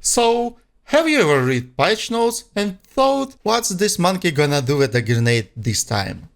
So, have you ever read patch notes and thought, what's this monkey gonna do with a grenade this time?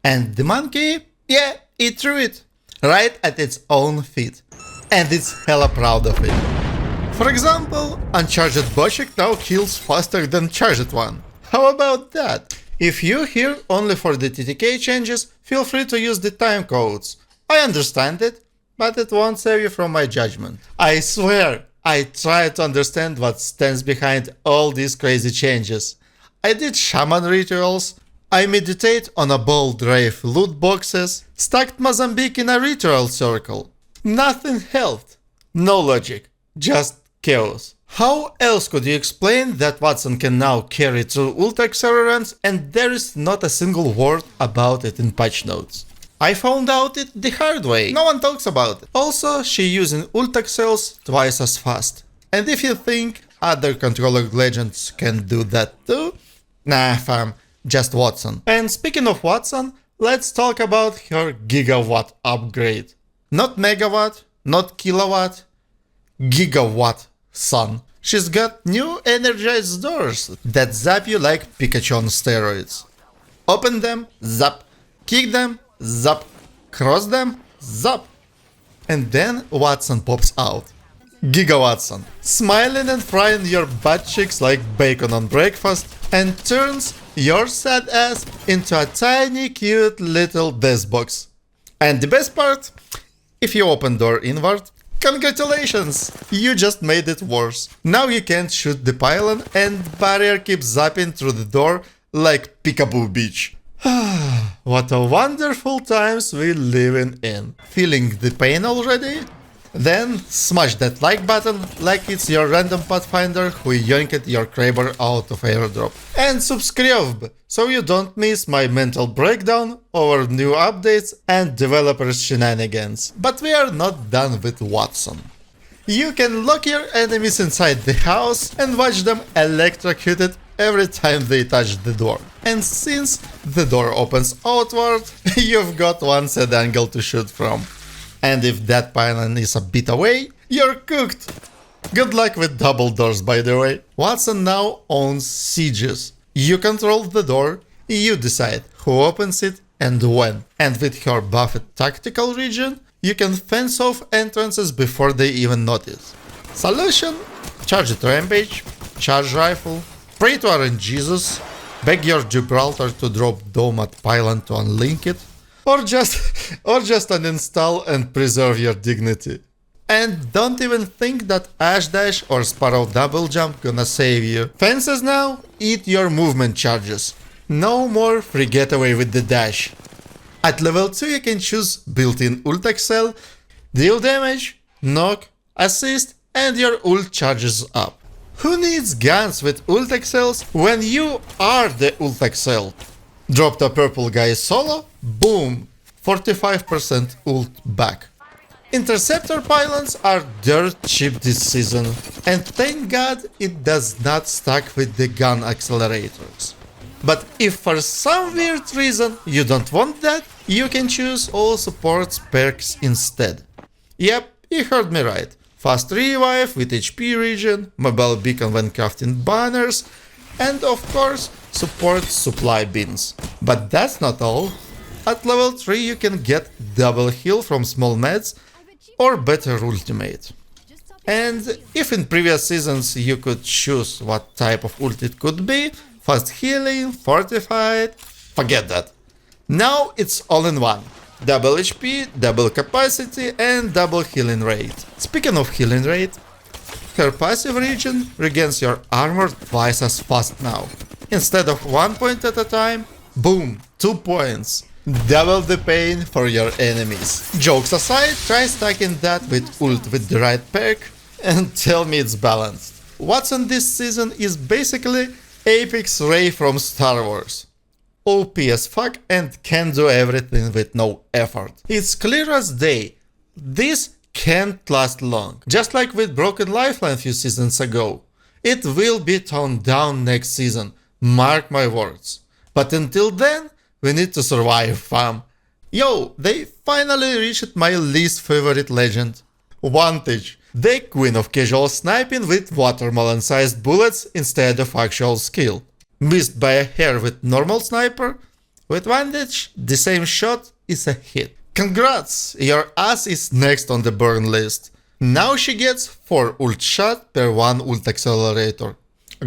And the monkey, yeah, it threw it, right at its own feet. And it's hella proud of it. For example, uncharged Bocek now kills faster than charged one. How about that? If you're here only for the TTK changes, feel free to use the time codes. I understand it, but it won't save you from my judgment. I swear, I try to understand what stands behind all these crazy changes. I did Shaman rituals, I meditate on a bold Wraith loot boxes, stacked Mozambique in a ritual circle. Nothing helped. No logic. Just chaos. How else could you explain that Wattson can now carry through ult accelerants and there is not a single word about it in patch notes? I found out it the hard way. No one talks about it. Also, she using ult accels twice as fast. And if you think other controller legends can do that too, nah fam, just Wattson. And speaking of Wattson, let's talk about her GIGAWATT upgrade. Not megawatt, not kilowatt, GIGA-WATT-SON. She's got new energized doors that zap you like Pikachu on steroids. Open them, zap. Kick them, zap. Cross them, zap. And then Wattson pops out. GIGA-WATT-SON. Smiling and frying your butt cheeks like bacon on breakfast and turns your sad ass into a tiny cute little death box. And the best part? If you open door inward, congratulations! You just made it worse. Now you can't shoot the pylon and barrier keeps zapping through the door like Peekaboo Beach. What a wonderful times we're living in. Feeling the pain already? Then smash that like button like it's your random pathfinder who yoinked your Kraber out of airdrop. And subscribe so you don't miss my mental breakdown over new updates and developers shenanigans. But we are not done with Wattson. You can lock your enemies inside the house and watch them electrocuted every time they touch the door. And since the door opens outward, you've got one set angle to shoot from. And if that pylon is a bit away, you're cooked! Good luck with double doors, by the way. Wattson now owns sieges. You control the door, you decide who opens it and when. And with her buffed tactical regen, you can fence off entrances before they even notice. Solution? Charged Rampage, Charge Rifle, pray to RNGesus, beg your Gibraltar to drop Dome at pylon to unlink it, or just uninstall and preserve your dignity. And don't even think that Ash Dash or Sparrow Double Jump gonna save you. Fences now eat your movement charges. No more free getaway with the dash. At level 2 you can choose built-in ult accel, deal damage, knock, assist, and your ult charges up. Who needs guns with ult accels when you are the ult accel? Dropped a purple guy solo, boom, 45% ult back. Interceptor pylons are dirt cheap this season, and thank god it does not stack with the gun accelerators. But if for some weird reason you don't want that, you can choose all supports perks instead. Yep, you heard me right. Fast revive with HP regen, mobile beacon when crafting banners, and of course support supply bins. But that's not all. At level 3 you can get double heal from small meds or better ultimate. And if in previous seasons you could choose what type of ult it could be, fast healing, fortified, forget that. Now it's all in one. Double HP, double capacity and double healing rate. Speaking of healing rate, her passive regen regains your armor twice as fast now. Instead of 1 point at a time, boom, 2 points. Double the pain for your enemies. Jokes aside, try stacking that with ult with the right perk and tell me it's balanced. Wattson this season is basically Apex Ray from Star Wars. OP as fuck and can do everything with no effort. It's clear as day. This can't last long. Just like with Broken Lifeline few seasons ago. It will be toned down next season. Mark my words. But until then, we need to survive, fam. Yo, they finally reached my least favorite legend. Vantage. The queen of casual sniping with watermelon-sized bullets instead of actual skill. Missed by a hair with normal sniper? With Vantage, the same shot is a hit. Congrats! Your ass is next on the burn list. Now she gets 4 ult shot per 1 ult accelerator.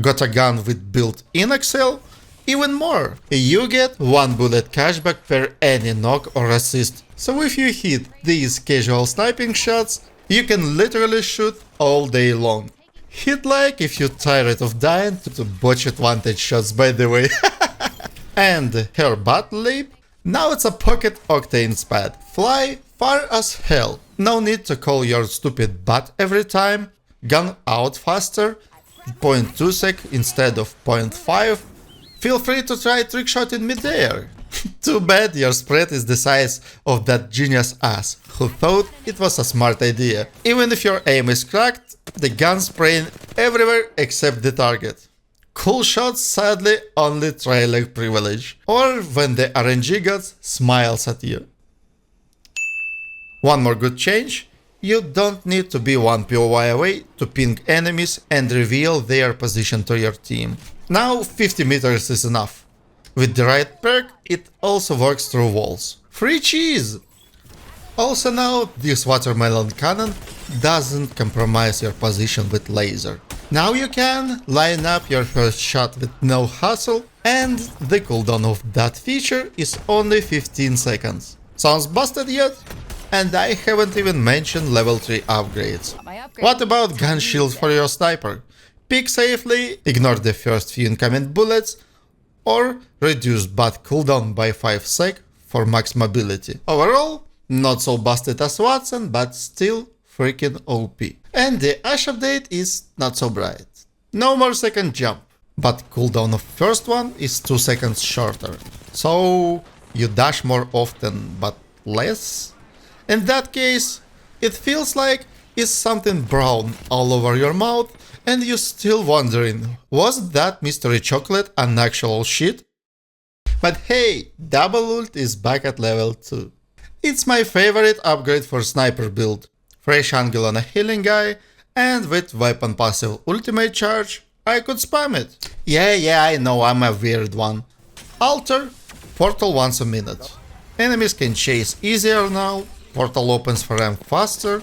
Got a gun with built-in accel? Even more! You get 1 bullet cashback per any knock or assist. So if you hit these casual sniping shots, you can literally shoot all day long. Hit like if you're tired of dying to botched Vantage shots, by the way. And her butt leap? Now it's a pocket octane spad. Fly far as hell. No need to call your stupid butt every time. Gun out faster. 0.2 sec instead of 0.5. Feel free to try trickshot in midair. Too bad your spread is the size of that genius ass who thought it was a smart idea. Even if your aim is cracked, the gun's spraying everywhere except the target. Cool shots sadly only tri-leg privilege, or when the RNG god smiles at you. One more good change, you don't need to be 1 POI away to ping enemies and reveal their position to your team. Now 50 meters is enough. With the right perk, it also works through walls. Free cheese! Also now, this watermelon cannon doesn't compromise your position with laser. Now you can line up your first shot with no hassle, and the cooldown of that feature is only 15 seconds. Sounds busted yet? And I haven't even mentioned level 3 upgrades. What about gun shield for your sniper? Pick safely, ignore the first few incoming bullets, or reduce butt cooldown by 5 sec for max mobility. Overall, not so busted as Wattson, but still freaking OP. And the Ash update is not so bright. No more second jump, but cooldown of first one is 2 seconds shorter. So you dash more often, but less? In that case, it feels like it's something brown all over your mouth and you're still wondering, was that mystery chocolate an actual shit? But hey, double ult is back at level 2. It's my favorite upgrade for sniper build. Fresh angle on a healing guy, and with weapon passive ultimate charge, I could spam it. Yeah, I know I'm a weird one. Alter, portal once a minute. Enemies can chase easier now, portal opens for them faster.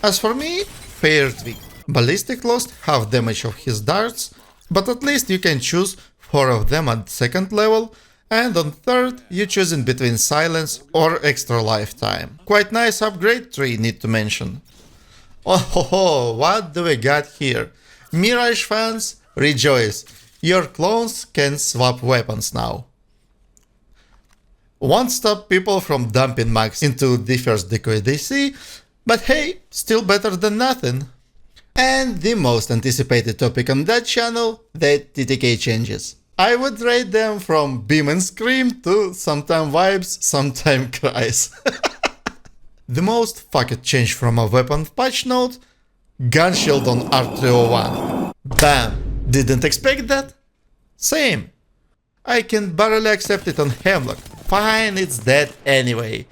As for me, fair tweak. Ballistic lost half damage of his darts, but at least you can choose 4 of them at second level, and on third you choose in between silence or extra lifetime. Quite nice upgrade tree, need to mention. Oh, what do we got here? Mirage fans, rejoice! Your clones can swap weapons now. Won't stop people from dumping max into the first decoy they see, but hey, still better than nothing. And the most anticipated topic on that channel, the TTK Changes. I would rate them from beam and scream to sometime vibes, sometime cries. The most fucked change from a weapon patch note, gun shield on R301. Bam! Didn't expect that? Same. I can barely accept it on Hemlock. Fine, it's dead anyway.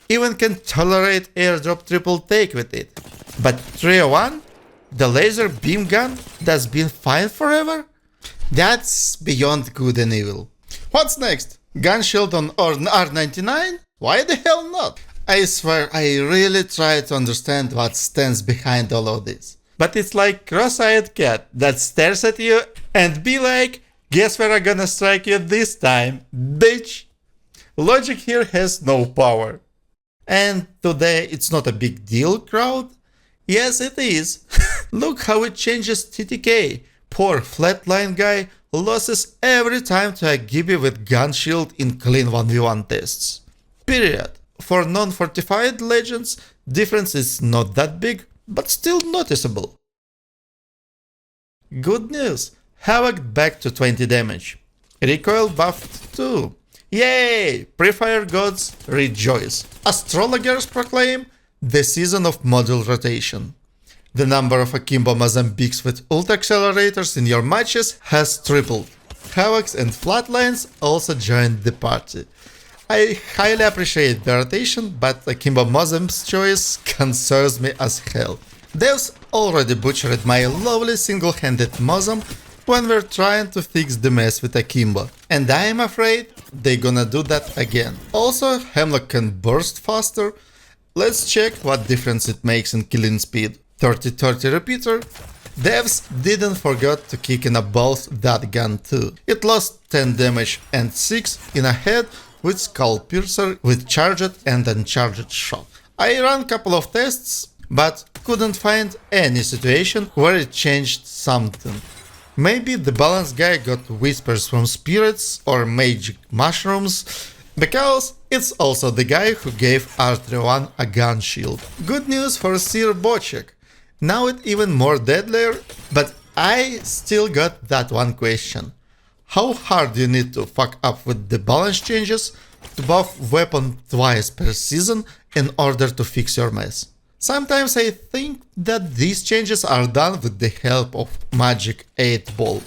Even can tolerate airdrop triple take with it. But 301? The laser beam gun that's been fine forever? That's beyond good and evil. What's next? Gun shield on R99? Why the hell not? I swear I really try to understand what stands behind all of this. But it's like cross-eyed cat that stares at you and be like, guess where I'm gonna strike you this time, bitch? Logic here has no power. And today it's not a big deal, crowd? Yes, it is. Look how it changes TTK. Poor Flatline guy loses every time to a Gibby with gun shield in clean 1v1 tests. Period. For non-fortified legends, difference is not that big, but still noticeable. Good news, Havoc back to 20 damage. Recoil buffed too. Yay! Pre-fire gods rejoice. Astrologers proclaim the season of module rotation. The number of akimbo Mozambiques with ult accelerators in your matches has tripled. Havocs and Flatlines also joined the party. I highly appreciate the rotation, but akimbo Mozam's choice concerns me as hell. Devs already butchered my lovely single-handed Mozam when we're trying to fix the mess with Akimbo, and I am afraid they're gonna do that again. Also, Hemlock can burst faster. Let's check what difference it makes in killing speed. 30-30 repeater. Devs didn't forget to kick in a bolt that gun too. It lost 10 damage and 6 in a head with Skull Piercer with charged and uncharged shot. I ran a couple of tests, but couldn't find any situation where it changed something. Maybe the balance guy got whispers from spirits or magic mushrooms, because it's also the guy who gave R31 a gun shield. Good news for Sir Bocek. Now it's even more deadlier, but I still got that one question. How hard do you need to fuck up with the balance changes to buff weapon twice per season in order to fix your mess? Sometimes I think that these changes are done with the help of Magic 8 Ball.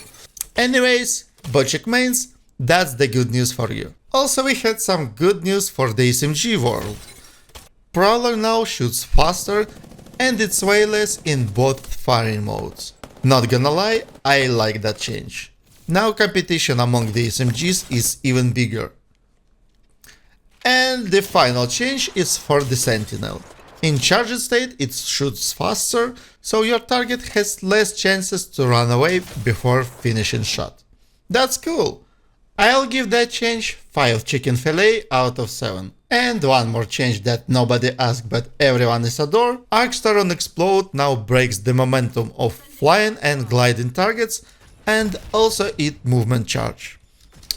Anyways, Bocek mains, that's the good news for you. Also, we had some good news for the SMG world. Prowler now shoots faster and it's way less in both firing modes. Not gonna lie, I like that change. Now competition among the SMGs is even bigger. And the final change is for the Sentinel. In charged state it shoots faster, so your target has less chances to run away before finishing shot. That's cool. I'll give that change 5 chicken fillet out of 7. And one more change that nobody asked but everyone is adore. Arcstar on Explode now breaks the momentum of flying and gliding targets and also eat movement charge.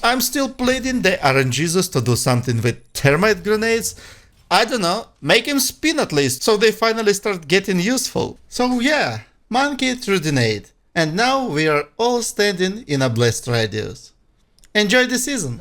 I'm still pleading the RNGesus to do something with thermite grenades. I don't know, make him spin at least, so they finally start getting useful. So yeah, monkey through the nade. And now we are all standing in a blessed radius. Enjoy the season!